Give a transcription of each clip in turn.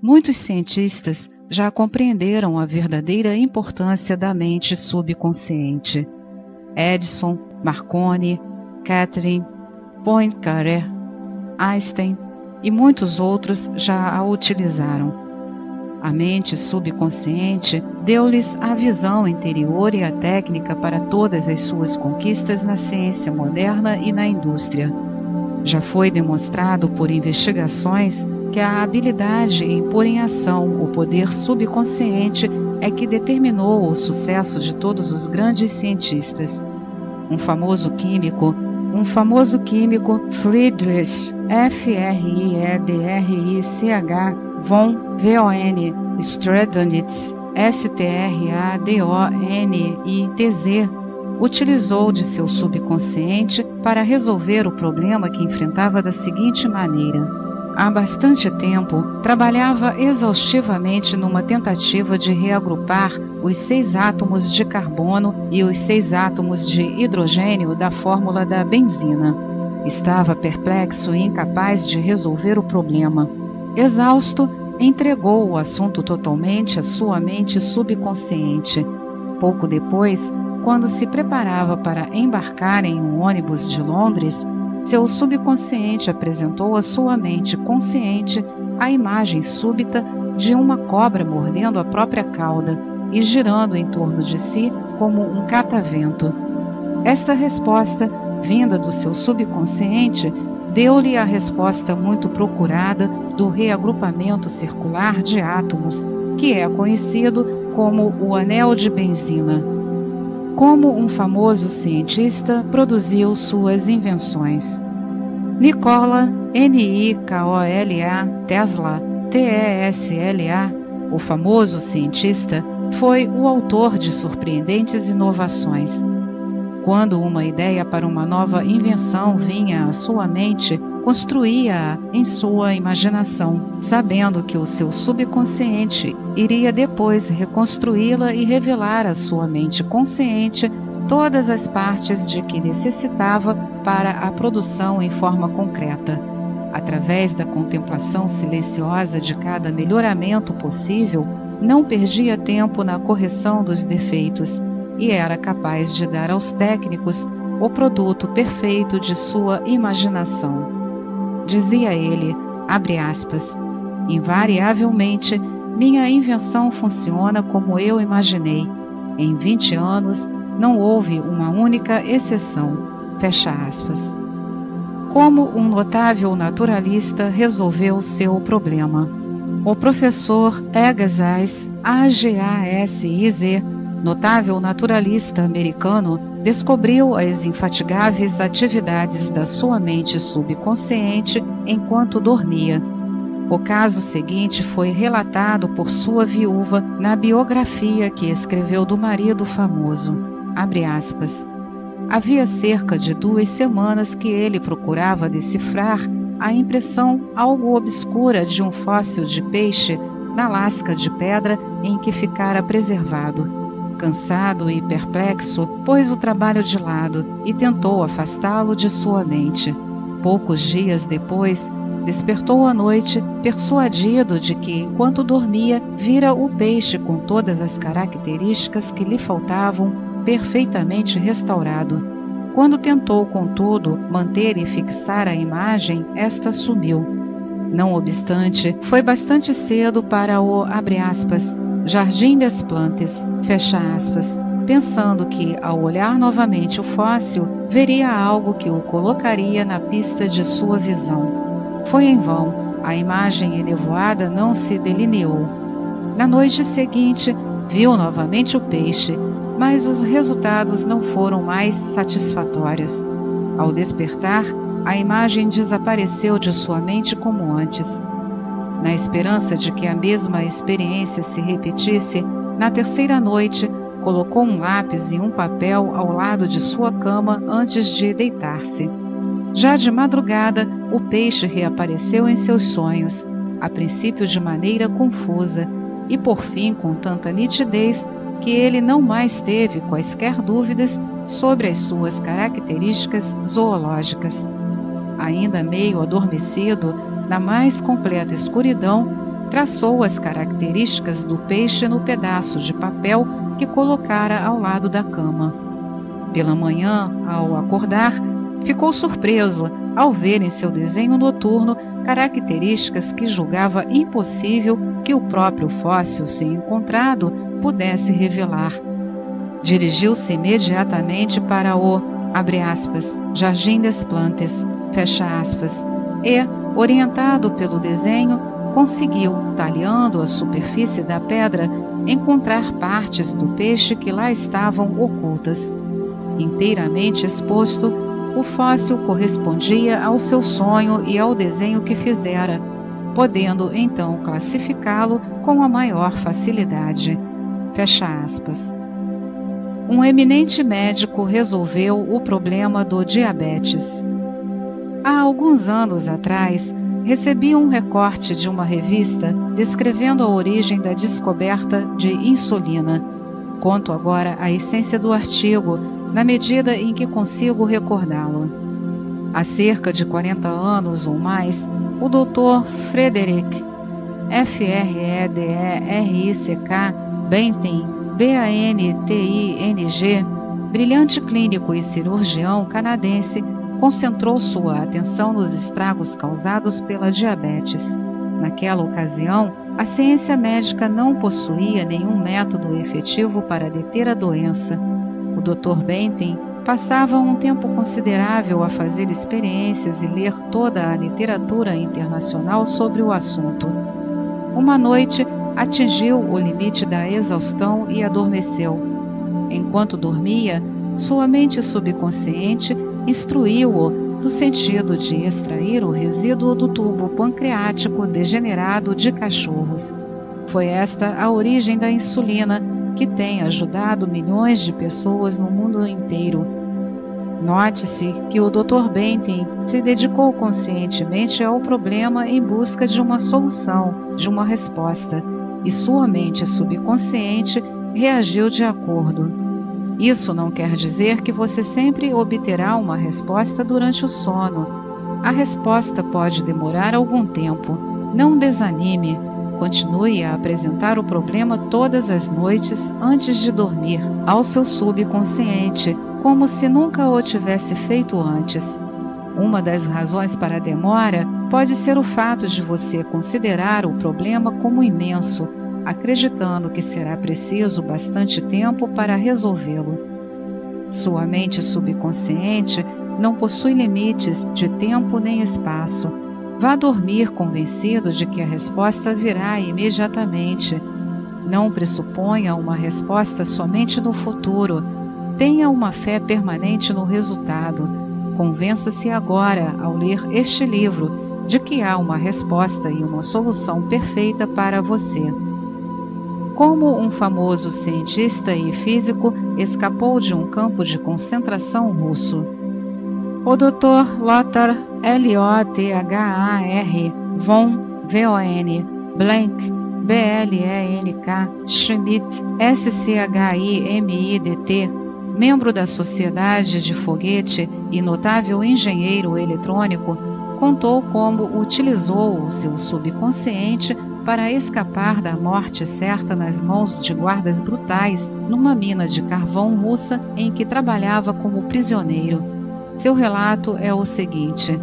Muitos cientistas já compreenderam a verdadeira importância da mente subconsciente. Edison, Marconi, Catherine, Poincaré, Einstein e muitos outros já a utilizaram. A mente subconsciente deu-lhes a visão interior e a técnica para todas as suas conquistas na ciência moderna e na indústria. Já foi demonstrado por investigações que a habilidade em pôr em ação o poder subconsciente é que determinou o sucesso de todos os grandes cientistas. Um famoso químico, Friedrich von Stradonitz, Stradonitz, utilizou de seu subconsciente para resolver o problema que enfrentava da seguinte maneira. Há bastante tempo, trabalhava exaustivamente numa tentativa de reagrupar os 6 átomos de carbono e os 6 átomos de hidrogênio da fórmula da benzina. Estava perplexo e incapaz de resolver o problema. Exausto, entregou o assunto totalmente à sua mente subconsciente. Pouco depois, quando se preparava para embarcar em um ônibus de Londres, seu subconsciente apresentou à sua mente consciente a imagem súbita de uma cobra mordendo a própria cauda e girando em torno de si como um catavento. Esta resposta, vinda do seu subconsciente, deu-lhe a resposta muito procurada do reagrupamento circular de átomos, que é conhecido como o anel de benzina. Como um famoso cientista produziu suas invenções. Nikola Tesla, Tesla, o famoso cientista, foi o autor de surpreendentes inovações. Quando uma ideia para uma nova invenção vinha à sua mente, construía-a em sua imaginação, sabendo que o seu subconsciente iria depois reconstruí-la e revelar à sua mente consciente todas as partes de que necessitava para a produção em forma concreta. Através da contemplação silenciosa de cada melhoramento possível, não perdia tempo na correção dos defeitos e era capaz de dar aos técnicos o produto perfeito de sua imaginação. Dizia ele, abre aspas, invariavelmente, minha invenção funciona como eu imaginei. Em 20 anos, não houve uma única exceção. Fecha aspas. Como um notável naturalista resolveu seu problema. O professor Agassiz, notável naturalista americano, descobriu as infatigáveis atividades da sua mente subconsciente enquanto dormia. O caso seguinte foi relatado por sua viúva na biografia que escreveu do marido famoso. Abre aspas. Havia cerca de 2 semanas que ele procurava decifrar a impressão algo obscura de um fóssil de peixe na lasca de pedra em que ficara preservado. Cansado e perplexo, pôs o trabalho de lado e tentou afastá-lo de sua mente. Poucos dias depois, despertou à noite, persuadido de que, enquanto dormia, vira o peixe com todas as características que lhe faltavam, perfeitamente restaurado. Quando tentou, contudo, manter e fixar a imagem, esta sumiu. Não obstante, foi bastante cedo para o, abre aspas, Jardim das Plantas, fecha aspas, pensando que, ao olhar novamente o fóssil, veria algo que o colocaria na pista de sua visão. Foi em vão, a imagem enevoada não se delineou. Na noite seguinte, viu novamente o peixe, mas os resultados não foram mais satisfatórios. Ao despertar, a imagem desapareceu de sua mente como antes. Na esperança de que a mesma experiência se repetisse, na terceira noite, colocou um lápis e um papel ao lado de sua cama antes de deitar-se. Já de madrugada, o peixe reapareceu em seus sonhos, a princípio de maneira confusa, e por fim com tanta nitidez que ele não mais teve quaisquer dúvidas sobre as suas características zoológicas. Ainda meio adormecido, na mais completa escuridão, traçou as características do peixe no pedaço de papel que colocara ao lado da cama. Pela manhã, ao acordar, ficou surpreso ao ver em seu desenho noturno características que julgava impossível que o próprio fóssil, se encontrado, pudesse revelar. Dirigiu-se imediatamente para o, abre aspas, Jardim das Plantas, fecha aspas, e, orientado pelo desenho, conseguiu, talhando a superfície da pedra, encontrar partes do peixe que lá estavam ocultas. Inteiramente exposto, o fóssil correspondia ao seu sonho e ao desenho que fizera, podendo então classificá-lo com a maior facilidade. Fecha aspas. Um eminente médico resolveu o problema do diabetes. Há alguns anos atrás, recebi um recorte de uma revista descrevendo a origem da descoberta de insulina. Conto agora a essência do artigo, na medida em que consigo recordá-lo. Há cerca de 40 anos ou mais, o Dr. Frederick Frederick Banting, B-A-N-T-I-N-G, brilhante clínico e cirurgião canadense, concentrou sua atenção nos estragos causados pela diabetes. Naquela ocasião, a ciência médica não possuía nenhum método efetivo para deter a doença. O Dr. Banting passava um tempo considerável a fazer experiências e ler toda a literatura internacional sobre o assunto. Uma noite, atingiu o limite da exaustão e adormeceu. Enquanto dormia, sua mente subconsciente instruiu-o no sentido de extrair o resíduo do tubo pancreático degenerado de cachorros. Foi esta a origem da insulina, que tem ajudado milhões de pessoas no mundo inteiro. Note-se que o Dr. Banting se dedicou conscientemente ao problema em busca de uma solução, de uma resposta, e sua mente subconsciente reagiu de acordo. Isso não quer dizer que você sempre obterá uma resposta durante o sono. A resposta pode demorar algum tempo. Não desanime. Continue a apresentar o problema todas as noites antes de dormir ao seu subconsciente, como se nunca o tivesse feito antes. Uma das razões para a demora pode ser o fato de você considerar o problema como imenso, acreditando que será preciso bastante tempo para resolvê-lo. Sua mente subconsciente não possui limites de tempo nem espaço. Vá dormir convencido de que a resposta virá imediatamente. Não pressuponha uma resposta somente no futuro. Tenha uma fé permanente no resultado. Convença-se agora, ao ler este livro, de que há uma resposta e uma solução perfeita para você. Como um famoso cientista e físico escapou de um campo de concentração russo. O Dr. Lothar L-O-T-H-A-R von Blank B-L-E-N-K Schmidt S-C-H-I-M-I-D-T, membro da Sociedade de Foguete e notável engenheiro eletrônico, contou como utilizou o seu subconsciente para escapar da morte certa nas mãos de guardas brutais numa mina de carvão russa em que trabalhava como prisioneiro. Seu relato é o seguinte,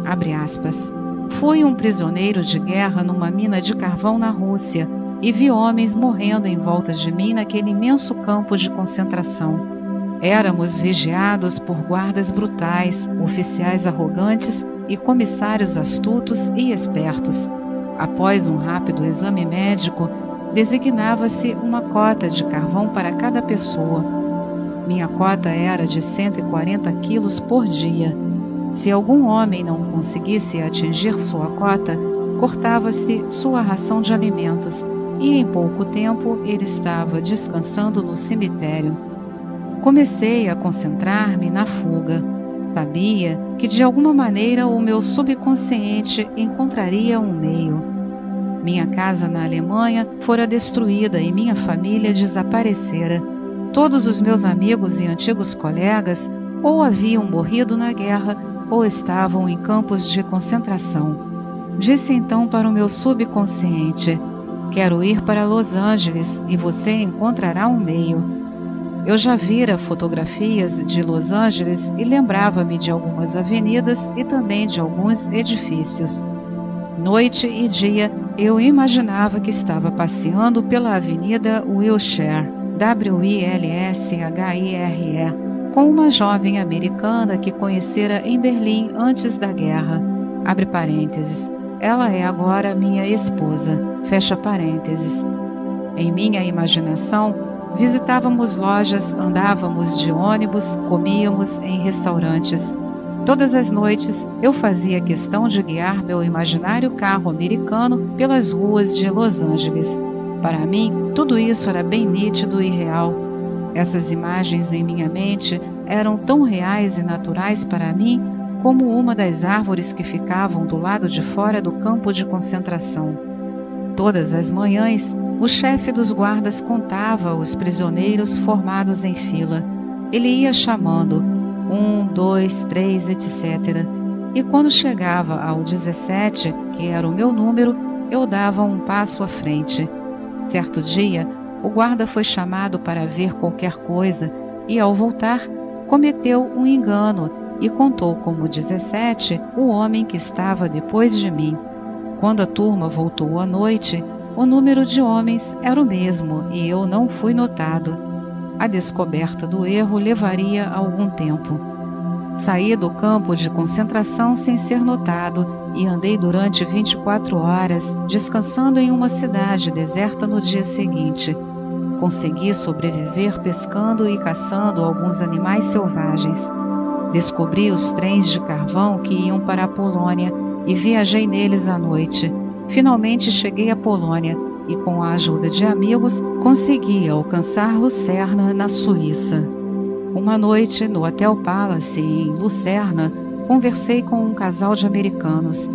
abre aspas, fui um prisioneiro de guerra numa mina de carvão na Rússia e vi homens morrendo em volta de mim naquele imenso campo de concentração. Éramos vigiados por guardas brutais, oficiais arrogantes e comissários astutos e espertos. Após um rápido exame médico, designava-se uma cota de carvão para cada pessoa. Minha cota era de 140 quilos por dia. Se algum homem não conseguisse atingir sua cota, cortava-se sua ração de alimentos e em pouco tempo ele estava descansando no cemitério. Comecei a concentrar-me na fuga. Sabia que de alguma maneira o meu subconsciente encontraria um meio. Minha casa na Alemanha fora destruída e minha família desaparecera. Todos os meus amigos e antigos colegas ou haviam morrido na guerra ou estavam em campos de concentração. Disse então para o meu subconsciente: quero ir para Los Angeles e você encontrará um meio. Eu já vira fotografias de Los Angeles e lembrava-me de algumas avenidas e também de alguns edifícios. Noite e dia eu imaginava que estava passeando pela Avenida Wilshire, Wilshire, com uma jovem americana que conhecera em Berlim antes da guerra. Abre parênteses. Ela é agora minha esposa. Fecha parênteses. Em minha imaginação, visitávamos lojas, andávamos de ônibus, comíamos em restaurantes. Todas as noites eu fazia questão de guiar meu imaginário carro americano pelas ruas de Los Angeles. Para mim, tudo isso era bem nítido e real. Essas imagens em minha mente eram tão reais e naturais para mim como uma das árvores que ficavam do lado de fora do campo de concentração. Todas as manhãs, o chefe dos guardas contava os prisioneiros formados em fila. Ele ia chamando 1, 2, 3, etc. E quando chegava ao 17, que era o meu número, eu dava um passo à frente. Certo dia, o guarda foi chamado para ver qualquer coisa e, ao voltar, cometeu um engano e contou como 17 o homem que estava depois de mim. Quando a turma voltou à noite, o número de homens era o mesmo e eu não fui notado. A descoberta do erro levaria algum tempo. Saí do campo de concentração sem ser notado e andei durante 24 horas, descansando em uma cidade deserta no dia seguinte. Consegui sobreviver pescando e caçando alguns animais selvagens. Descobri os trens de carvão que iam para a Polônia e viajei neles à noite. Finalmente cheguei à Polônia e, com a ajuda de amigos, consegui alcançar Lucerna, na Suíça. Uma noite, no Hotel Palace, em Lucerna, conversei com um casal de americanos.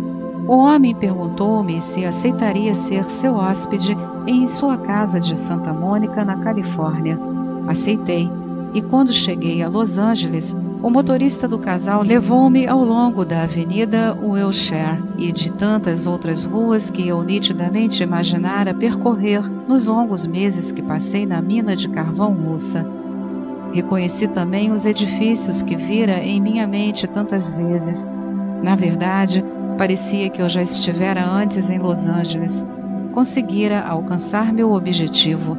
O homem perguntou-me se aceitaria ser seu hóspede em sua casa de Santa Mônica, na Califórnia. Aceitei, e quando cheguei a Los Angeles, o motorista do casal levou-me ao longo da Avenida Wilshire e de tantas outras ruas que eu nitidamente imaginara percorrer nos longos meses que passei na mina de carvão russa. Reconheci também os edifícios que vira em minha mente tantas vezes. Na verdade, parecia que eu já estivera antes em Los Angeles. Conseguira alcançar meu objetivo.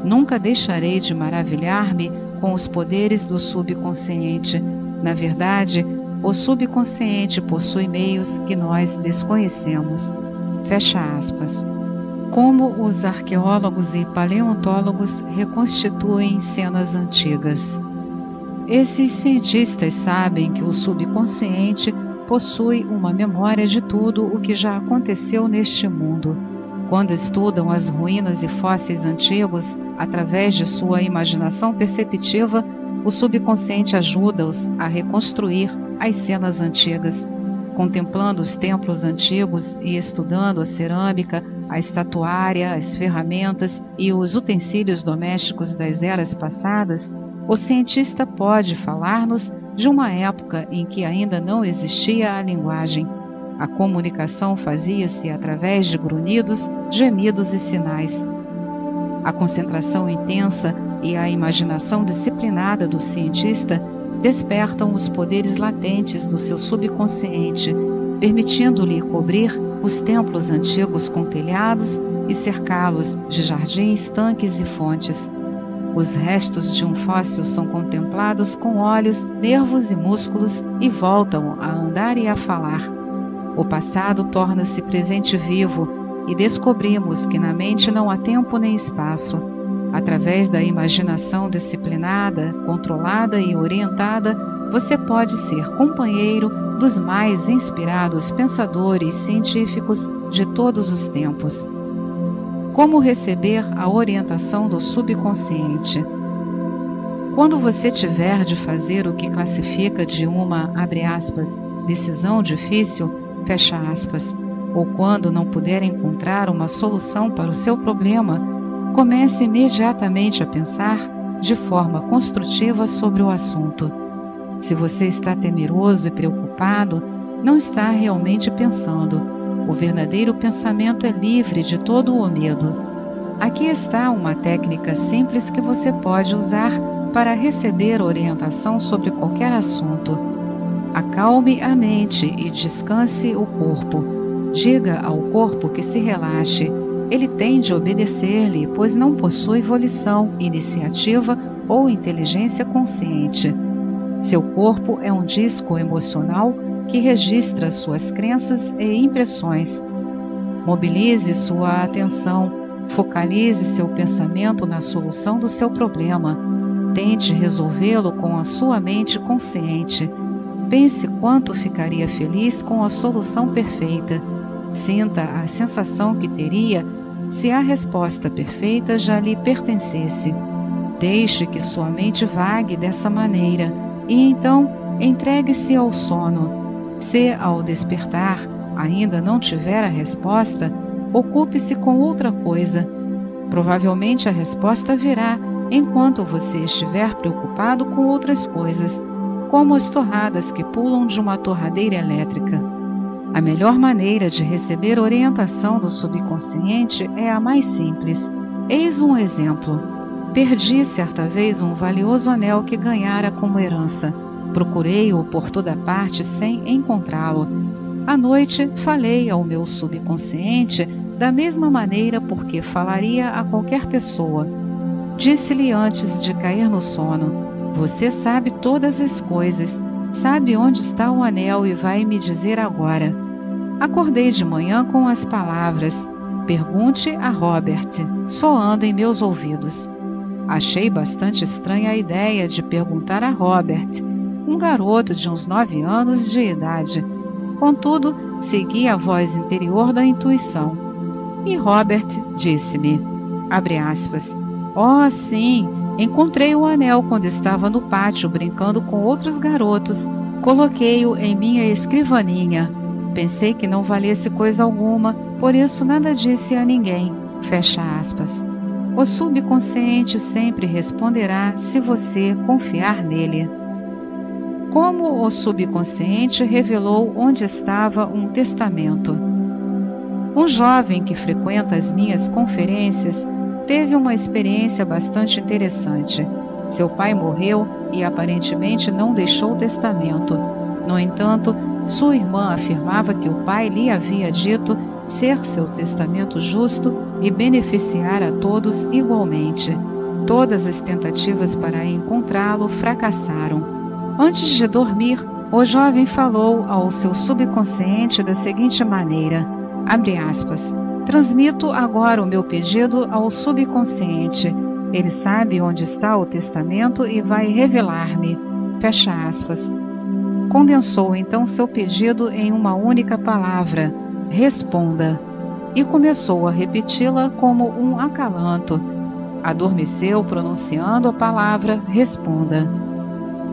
Nunca deixarei de maravilhar-me com os poderes do subconsciente. Na verdade, o subconsciente possui meios que nós desconhecemos. Fecha aspas. Como os arqueólogos e paleontólogos reconstituem cenas antigas. Esses cientistas sabem que o subconsciente possui uma memória de tudo o que já aconteceu neste mundo. Quando estudam as ruínas e fósseis antigos, através de sua imaginação perceptiva, o subconsciente ajuda-os a reconstruir as cenas antigas. Contemplando os templos antigos e estudando a cerâmica, a estatuária, as ferramentas e os utensílios domésticos das eras passadas, o cientista pode falar-nos de uma época em que ainda não existia a linguagem. A comunicação fazia-se através de grunhidos, gemidos e sinais. A concentração intensa e a imaginação disciplinada do cientista despertam os poderes latentes do seu subconsciente, permitindo-lhe cobrir os templos antigos com telhados e cercá-los de jardins, tanques e fontes. Os restos de um fóssil são contemplados com olhos, nervos e músculos e voltam a andar e a falar. O passado torna-se presente vivo e descobrimos que na mente não há tempo nem espaço. Através da imaginação disciplinada, controlada e orientada, você pode ser companheiro dos mais inspirados pensadores científicos de todos os tempos. Como receber a orientação do subconsciente? Quando você tiver de fazer o que classifica de uma, abre aspas, decisão difícil, fecha aspas, ou quando não puder encontrar uma solução para o seu problema, comece imediatamente a pensar de forma construtiva sobre o assunto. Se você está temeroso e preocupado, não está realmente pensando. O verdadeiro pensamento é livre de todo o medo. Aqui está uma técnica simples que você pode usar para receber orientação sobre qualquer assunto. Acalme a mente e descanse o corpo. Diga ao corpo que se relaxe. Ele tem de obedecer-lhe, pois não possui volição, iniciativa ou inteligência consciente. Seu corpo é um disco emocional que registra suas crenças e impressões. Mobilize sua atenção, focalize seu pensamento na solução do seu problema. Tente resolvê-lo com a sua mente consciente. Pense quanto ficaria feliz com a solução perfeita. Sinta a sensação que teria se a resposta perfeita já lhe pertencesse. Deixe que sua mente vague dessa maneira e então entregue-se ao sono. Se ao despertar ainda não tiver a resposta, ocupe-se com outra coisa. Provavelmente a resposta virá enquanto você estiver preocupado com outras coisas, como as torradas que pulam de uma torradeira elétrica. A melhor maneira de receber orientação do subconsciente é a mais simples. Eis um exemplo. Perdi certa vez um valioso anel que ganhara como herança. Procurei-o por toda parte sem encontrá-lo. À noite, falei ao meu subconsciente da mesma maneira porque falaria a qualquer pessoa. Disse-lhe antes de cair no sono: você sabe todas as coisas, sabe onde está o anel e vai me dizer agora. Acordei de manhã com as palavras: pergunte a Robert, soando em meus ouvidos. Achei bastante estranha a ideia de perguntar a Robert, um garoto de uns 9 anos de idade. Contudo, segui a voz interior da intuição. E Robert disse-me, abre aspas, oh, sim, encontrei o anel quando estava no pátio brincando com outros garotos. Coloquei-o em minha escrivaninha. Pensei que não valesse coisa alguma, por isso nada disse a ninguém. Fecha aspas. O subconsciente sempre responderá se você confiar nele. Como o subconsciente revelou onde estava um testamento? Um jovem que frequenta as minhas conferências teve uma experiência bastante interessante. Seu pai morreu e aparentemente não deixou testamento. No entanto, sua irmã afirmava que o pai lhe havia dito ser seu testamento justo e beneficiar a todos igualmente. Todas as tentativas para encontrá-lo fracassaram. Antes de dormir, o jovem falou ao seu subconsciente da seguinte maneira, abre aspas, transmito agora o meu pedido ao subconsciente. Ele sabe onde está o testamento e vai revelar-me. Fecha aspas. Condensou então seu pedido em uma única palavra, responda, e começou a repeti-la como um acalanto. Adormeceu pronunciando a palavra responda.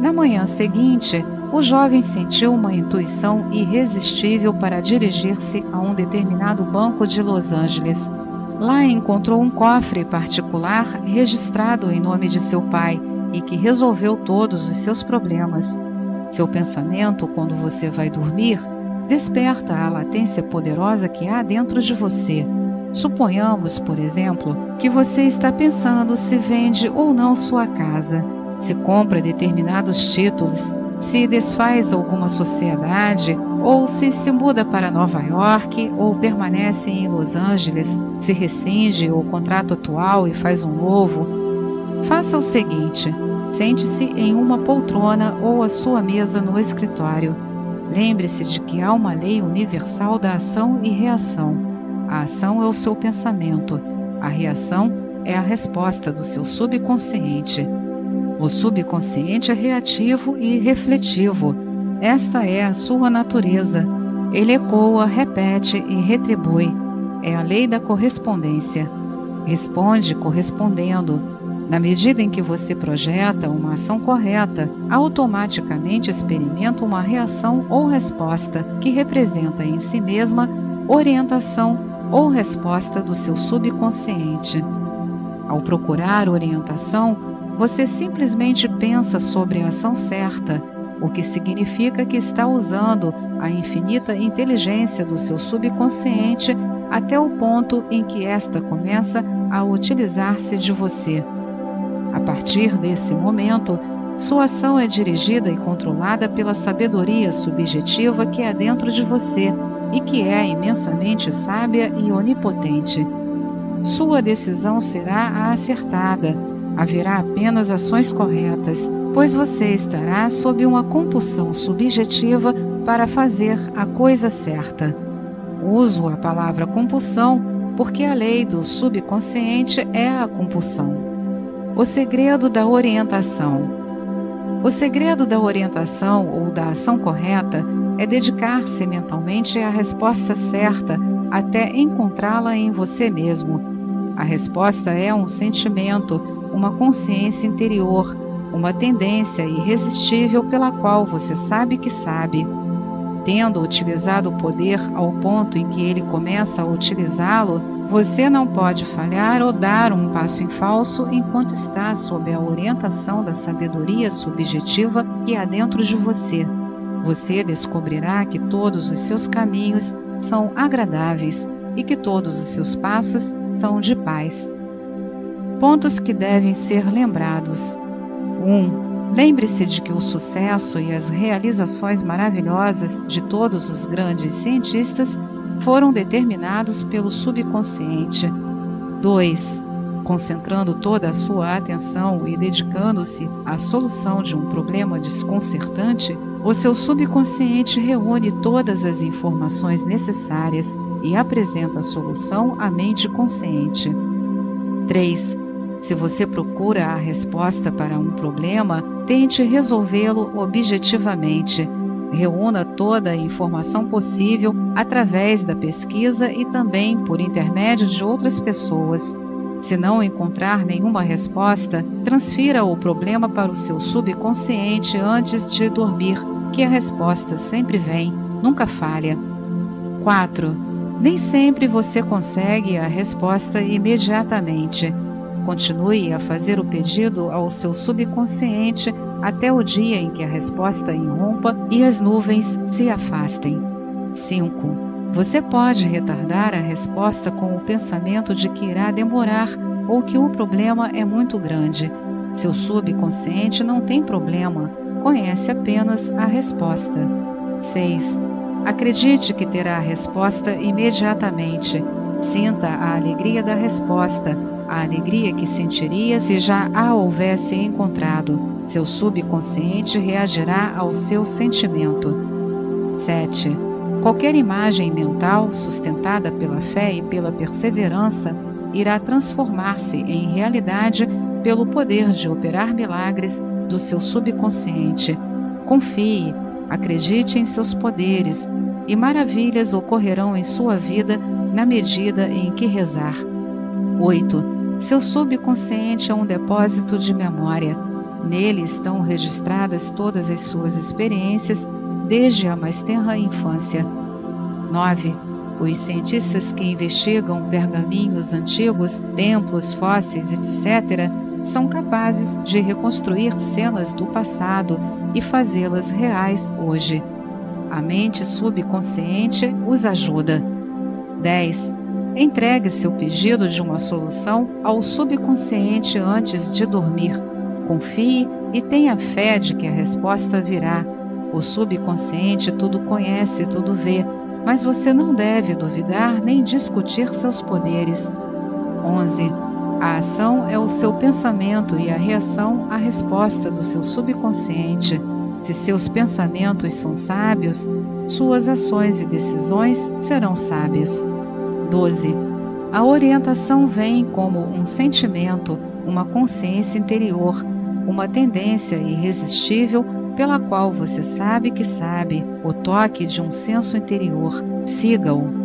Na manhã seguinte, o jovem sentiu uma intuição irresistível para dirigir-se a um determinado banco de Los Angeles. Lá encontrou um cofre particular registrado em nome de seu pai e que resolveu todos os seus problemas. Seu pensamento, quando você vai dormir, desperta a latência poderosa que há dentro de você. Suponhamos, por exemplo, que você está pensando se vende ou não sua casa, se compra determinados títulos, se desfaz alguma sociedade, ou se muda para Nova York, ou permanece em Los Angeles, se rescinde o contrato atual e faz um novo. Faça o seguinte, sente-se em uma poltrona ou à sua mesa no escritório. Lembre-se de que há uma lei universal da ação e reação. A ação é o seu pensamento, a reação é a resposta do seu subconsciente. O subconsciente é reativo e refletivo. Esta é a sua natureza. Ele ecoa, repete e retribui. É a lei da correspondência. Responde correspondendo. Na medida em que você projeta uma ação correta, automaticamente experimenta uma reação ou resposta que representa em si mesma orientação ou resposta do seu subconsciente. Ao procurar orientação, você simplesmente pensa sobre a ação certa, o que significa que está usando a infinita inteligência do seu subconsciente até o ponto em que esta começa a utilizar-se de você. A partir desse momento, sua ação é dirigida e controlada pela sabedoria subjetiva que há dentro de você e que é imensamente sábia e onipotente. Sua decisão será a acertada. Haverá apenas ações corretas, pois você estará sob uma compulsão subjetiva para fazer a coisa certa. Uso a palavra compulsão porque a lei do subconsciente é a compulsão. O segredo da orientação. O segredo da orientação ou da ação correta é dedicar-se mentalmente à resposta certa até encontrá-la em você mesmo. A resposta é um sentimento, uma consciência interior, uma tendência irresistível pela qual você sabe que sabe. Tendo utilizado o poder ao ponto em que ele começa a utilizá-lo, você não pode falhar ou dar um passo em falso enquanto está sob a orientação da sabedoria subjetiva que há dentro de você. Você descobrirá que todos os seus caminhos são agradáveis e que todos os seus passos são de paz. Pontos que devem ser lembrados. 1. Lembre-se de que o sucesso e as realizações maravilhosas de todos os grandes cientistas foram determinados pelo subconsciente. 2. Concentrando toda a sua atenção e dedicando-se à solução de um problema desconcertante, o seu subconsciente reúne todas as informações necessárias e apresenta a solução à mente consciente. 3. Se você procura a resposta para um problema, tente resolvê-lo objetivamente. Reúna toda a informação possível através da pesquisa e também por intermédio de outras pessoas. Se não encontrar nenhuma resposta, transfira o problema para o seu subconsciente antes de dormir, que a resposta sempre vem, nunca falha. 4. Nem sempre você consegue a resposta imediatamente. Continue a fazer o pedido ao seu subconsciente até o dia em que a resposta irrompa e as nuvens se afastem. 5. Você pode retardar a resposta com o pensamento de que irá demorar ou que o problema é muito grande. Seu subconsciente não tem problema, conhece apenas a resposta. 6. Acredite que terá a resposta imediatamente. Sinta a alegria da resposta, a alegria que sentiria se já a houvesse encontrado. Seu subconsciente reagirá ao seu sentimento. 7. Qualquer imagem mental sustentada pela fé e pela perseverança irá transformar-se em realidade pelo poder de operar milagres do seu subconsciente. Confie, acredite em seus poderes e maravilhas ocorrerão em sua vida na medida em que rezar. 8. Seu subconsciente é um depósito de memória. Nele estão registradas todas as suas experiências desde a mais tenra infância. 9. Os cientistas que investigam pergaminhos antigos, templos, fósseis, etc., são capazes de reconstruir cenas do passado e fazê-las reais hoje. A mente subconsciente os ajuda. 10. Entregue seu pedido de uma solução ao subconsciente antes de dormir. Confie e tenha fé de que a resposta virá. O subconsciente tudo conhece, tudo vê, mas você não deve duvidar nem discutir seus poderes. 11. A ação é o seu pensamento e a reação a resposta do seu subconsciente. Se seus pensamentos são sábios, suas ações e decisões serão sábias. 12. A orientação vem como um sentimento, uma consciência interior, uma tendência irresistível pela qual você sabe que sabe, o toque de um senso interior. Siga-o.